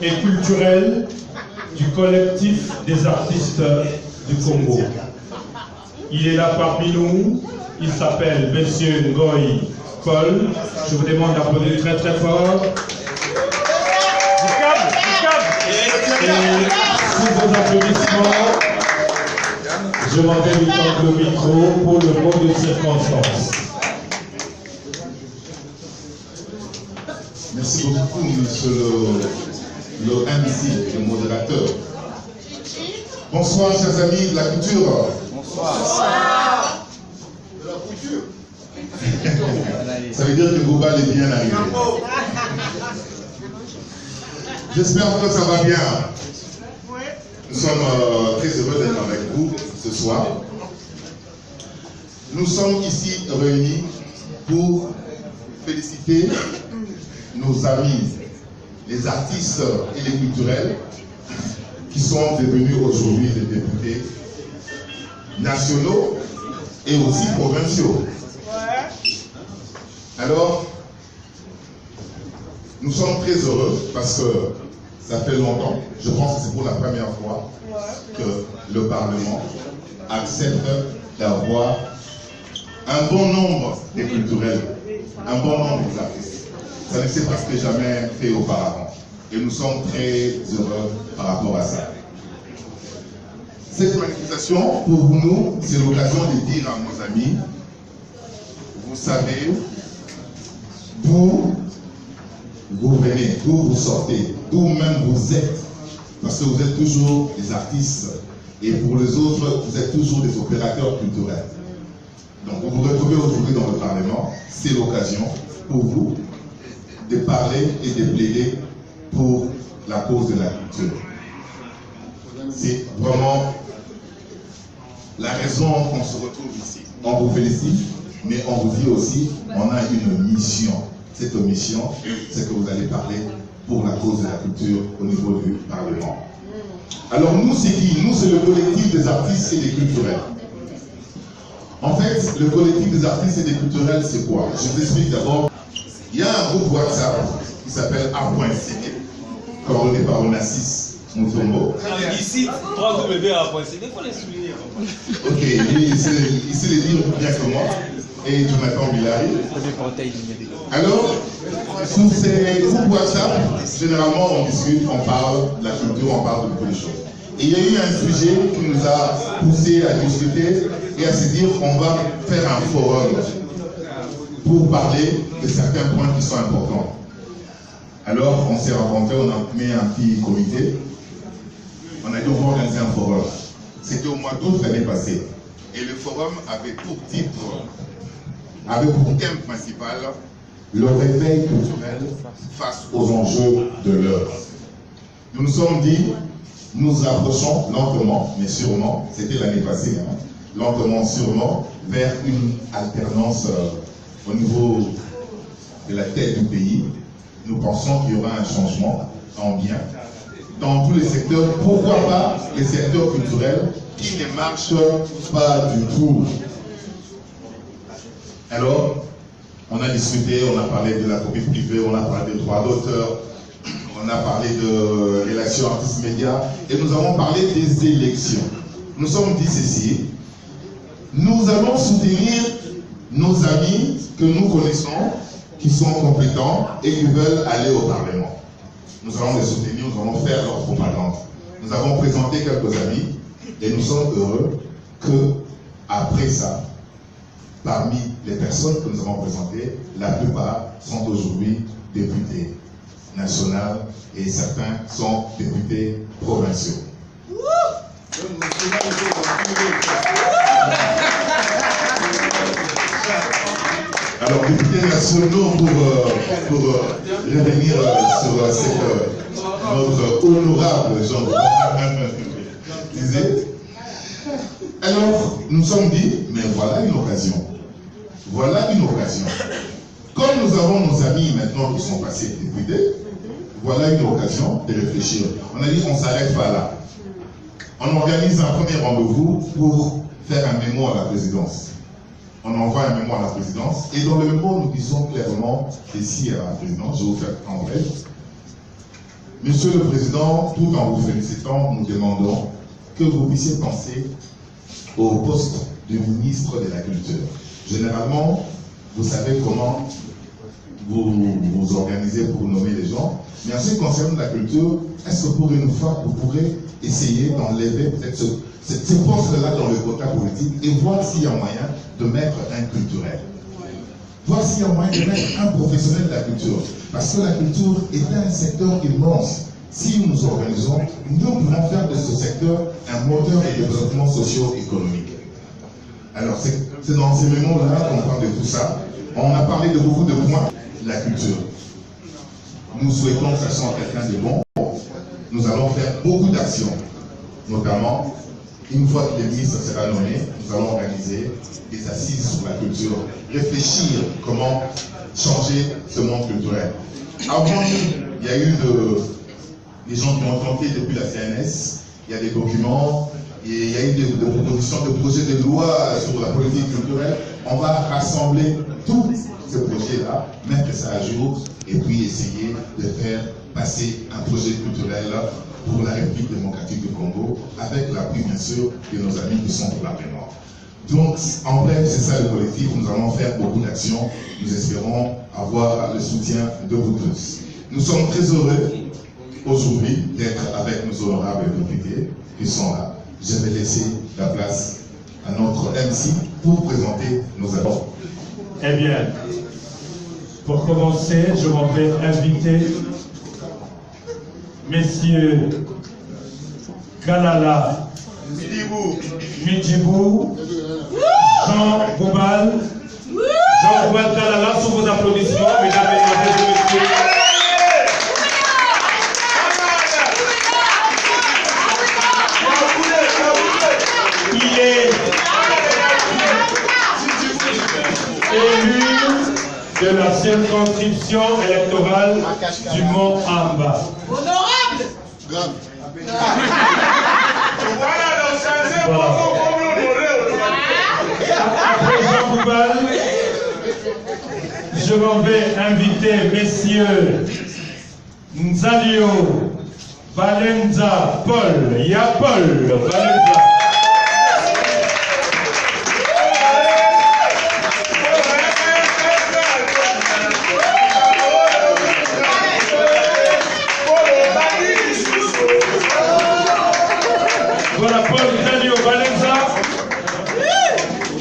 et culturel du collectif des artistes du Congo. Il est là parmi nous, il s'appelle Monsieur Ngoy Paul. Je vous demande d'applaudir très très fort. Et sous vos applaudissements, je m'en vais lui tendre le micro pour le mot de circonstance. Merci beaucoup, monsieur le MC, le modérateur. Bonsoir, chers amis de la culture. Bonsoir. De la culture. Ça veut dire que Global est bien arrivé. J'espère que ça va bien. Nous sommes très heureux d'être avec vous ce soir. Nous sommes ici réunis pour féliciter nos amis, les artistes et les culturels qui sont devenus aujourd'hui des députés nationaux et aussi provinciaux. Alors, nous sommes très heureux parce que ça fait longtemps, je pense que c'est pour la première fois que le Parlement accepte d'avoir un bon nombre de culturels, un bon nombre d'artistes. Ça ne s'est presque jamais fait auparavant. Et nous sommes très heureux par rapport à ça. Cette manifestation, pour nous, c'est l'occasion de dire à nos amis, vous savez d'où vous venez, d'où vous sortez, d'où même vous êtes. Parce que vous êtes toujours des artistes. Et pour les autres, vous êtes toujours des opérateurs culturels. Donc vous vous retrouvez aujourd'hui dans le Parlement. C'est l'occasion pour vous de parler et de plaider pour la cause de la culture. C'est vraiment la raison qu'on se retrouve ici. On vous félicite, mais on vous dit aussi, on a une mission. Cette mission, c'est que vous allez parler pour la cause de la culture au niveau du Parlement. Alors nous, c'est qui? Nous, c'est le collectif des artistes et des culturels. En fait, le collectif des artistes et des culturels, c'est quoi? Je vous explique d'abord. Il y a un groupe WhatsApp qui s'appelle A.CD, coordonné par Onassis Mutombo. Ici, 3W.CD, il faut les souligner. Ok, il sait les dire bien que moi. Et Jonathan Bilari. Alors, sous ces groupes WhatsApp, généralement on discute, on parle de la culture, on parle de beaucoup de choses. Et il y a eu un sujet qui nous a poussé à discuter et à se dire qu'on va faire un forum pour parler de certains points qui sont importants. Alors, on s'est rencontrés, on a mis un petit comité. On a dit on va organiser un forum. C'était au mois d'août l'année passée. Et le forum avait pour titre, avait pour thème principal, le réveil culturel face aux enjeux de l'heure. Nous nous sommes dit, nous approchons lentement, mais sûrement, c'était l'année passée, hein, lentement, sûrement, vers une alternance au niveau de la tête du pays. Nous pensons qu'il y aura un changement en bien dans tous les secteurs. Pourquoi pas les secteurs culturels qui ne marchent pas du tout? Alors, on a discuté, on a parlé de la copie privée, on a parlé de droits d'auteur, on a parlé de relations artistes-médias et nous avons parlé des élections. Nous sommes dit ceci, nous allons soutenir nos amis que nous connaissons, qui sont compétents et qui veulent aller au Parlement. Nous allons les soutenir, nous allons faire leur propagande. Nous avons présenté quelques amis et nous sommes heureux que, après ça, parmi les personnes que nous avons présentées, la plupart sont aujourd'hui députés nationaux et certains sont députés provinciaux. Alors, députés nationaux pour revenir sur notre honorable Jean disait. Alors, nous sommes dit, mais voilà une occasion. Voilà une occasion. Comme nous avons nos amis maintenant qui sont passés députés, voilà une occasion de réfléchir. On a dit on ne s'arrête pas là. On organise un premier rendez-vous pour faire un mémo à la présidence. On envoie un mémo à la présidence et dans le mémo nous disons clairement, ici à la présidence, je vais vous faire en bref, Monsieur le Président, tout en vous félicitant, nous demandons que vous puissiez penser au poste du ministre de la Culture. Généralement, vous savez comment vous organisez pour nommer les gens, mais en ce qui concerne la culture, est-ce que pour une fois, vous pourrez essayer d'enlever peut-être ce poste-là dans le quota politique et voir s'il y a moyen de mettre un culturel. Voir s'il y a moyen de mettre un professionnel de la culture. Parce que la culture est un secteur immense. Si nous nous organisons, nous pouvons faire de ce secteur un moteur de développement socio-économique. Alors, c'est dans ces moments-là qu'on parle de tout ça. On a parlé de beaucoup de points. La culture. Nous souhaitons que ça soit quelqu'un de bon. Nous allons faire beaucoup d'actions, notamment, une fois que le ministre sera nommé, nous allons organiser des assises sur la culture, réfléchir comment changer ce monde culturel. Avant nous, il y a eu des gens qui ont tenté depuis la CNS, il y a des documents, et il y a eu des propositions de projets de loi sur la politique culturelle. On va rassembler tous ces projets-là, mettre ça à jour, et puis essayer de faire passer un projet culturel pour la République démocratique du Congo, avec l'appui bien sûr de nos amis qui sont pour la mémoire. Donc, en bref, c'est ça le collectif. Nous allons faire beaucoup d'actions. Nous espérons avoir le soutien de vous tous. Nous sommes très heureux aujourd'hui d'être avec nos honorables députés qui sont là. Je vais laisser la place à notre MC pour présenter nos apports. Eh bien, pour commencer, je vais inviter messieurs Galala Midjibou, Jean Boubal Galala, sous vos applaudissements, mesdames et messieurs. Il est élu de la circonscription électorale du Mont Amba. Honorable. Voilà. Après Jean Boubal, je m'en vais inviter messieurs Nzalio Valenza Paul. Il y a Paul Valenza. Voilà Paul Nzalio Valenza.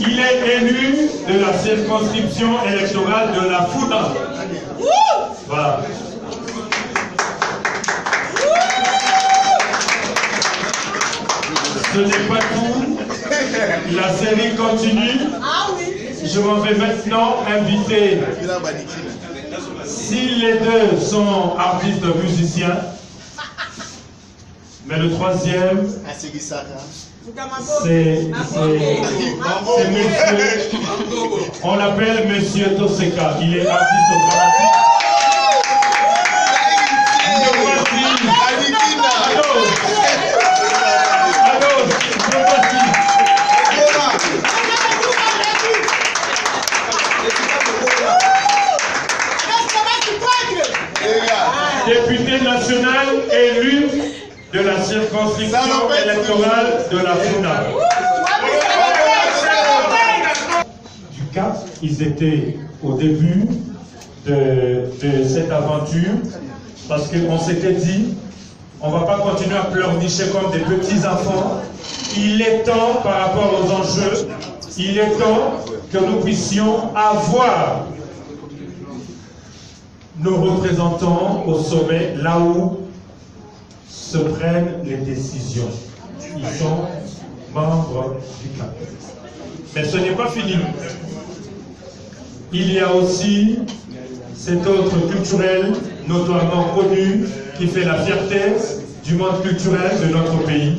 Il est élu de la circonscription électorale de la Funa. Voilà. Ce n'est pas tout. La série continue. Je m'en vais maintenant inviter, si les deux sont artistes musiciens, mais le troisième, c'est monsieur, on l'appelle monsieur Toseka, il est artiste dramatique. Député national élu de la circonscription électorale de la Funa. Du Cap, ils étaient au début de cette aventure parce qu'on s'était dit on ne va pas continuer à pleurnicher comme des petits enfants. Il est temps, par rapport aux enjeux, il est temps que nous puissions avoir nos représentants au sommet, là où se prennent les décisions. Ils sont membres du CAP. Mais ce n'est pas fini. Il y a aussi cet autre culturel, notoirement connu, qui fait la fierté du monde culturel de notre pays.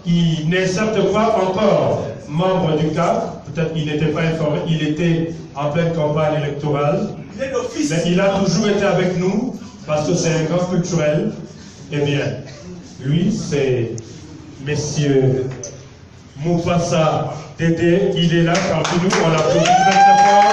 Il n'est certes pas encore membre du CAP, peut-être qu'il n'était pas informé, il était en pleine campagne électorale, mais il a toujours été avec nous parce que c'est un grand culturel. Eh bien, lui, c'est Messieurs Moufassa Dédé, il est là parmi nous, on l'applaudit très très fort.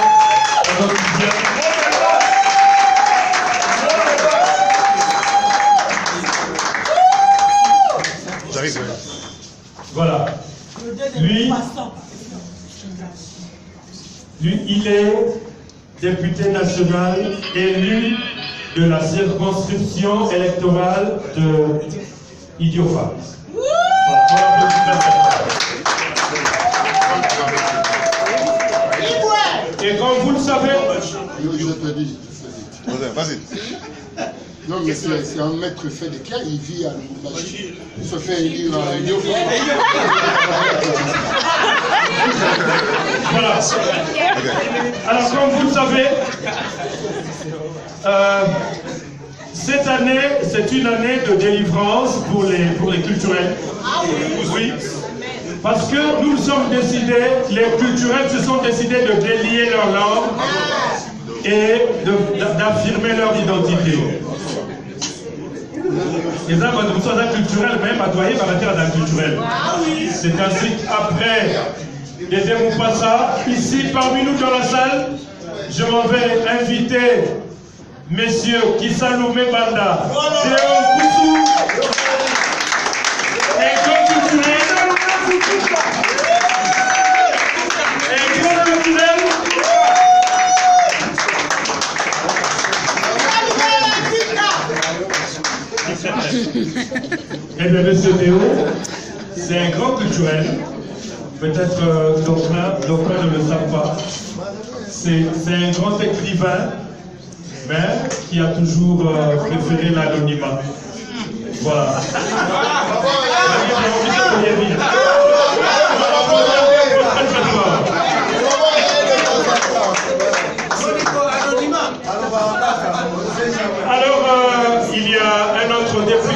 lui, il est député national élu de la circonscription électorale de Idiofa. Et comme vous le savez... Je te dis. Vas-y. Non, mais c'est un maître fait des cas, il vit à Lubumbashi. Il se fait élire à Idiofa. Voilà. Alors, comme vous le savez, cette année, c'est une année de délivrance pour les culturels. Oui. Parce que nous sommes décidés, les culturels se sont décidés de délier leur langue et d'affirmer leur identité. Et ça, vous sommes un culturel, même à doyer par la d'un culturel. C'est ainsi qu'après les Démoupassa, ici parmi nous dans la salle, je m'en vais inviter messieurs Kissalou Mebanda, Léon Koussou, et grand culturel, et bien, monsieur Théo, c'est un grand culturel. Peut-être d'autres ne le savent pas. C'est un grand écrivain, mais qui a toujours préféré l'anonymat. Voilà. Alors, il y a un autre député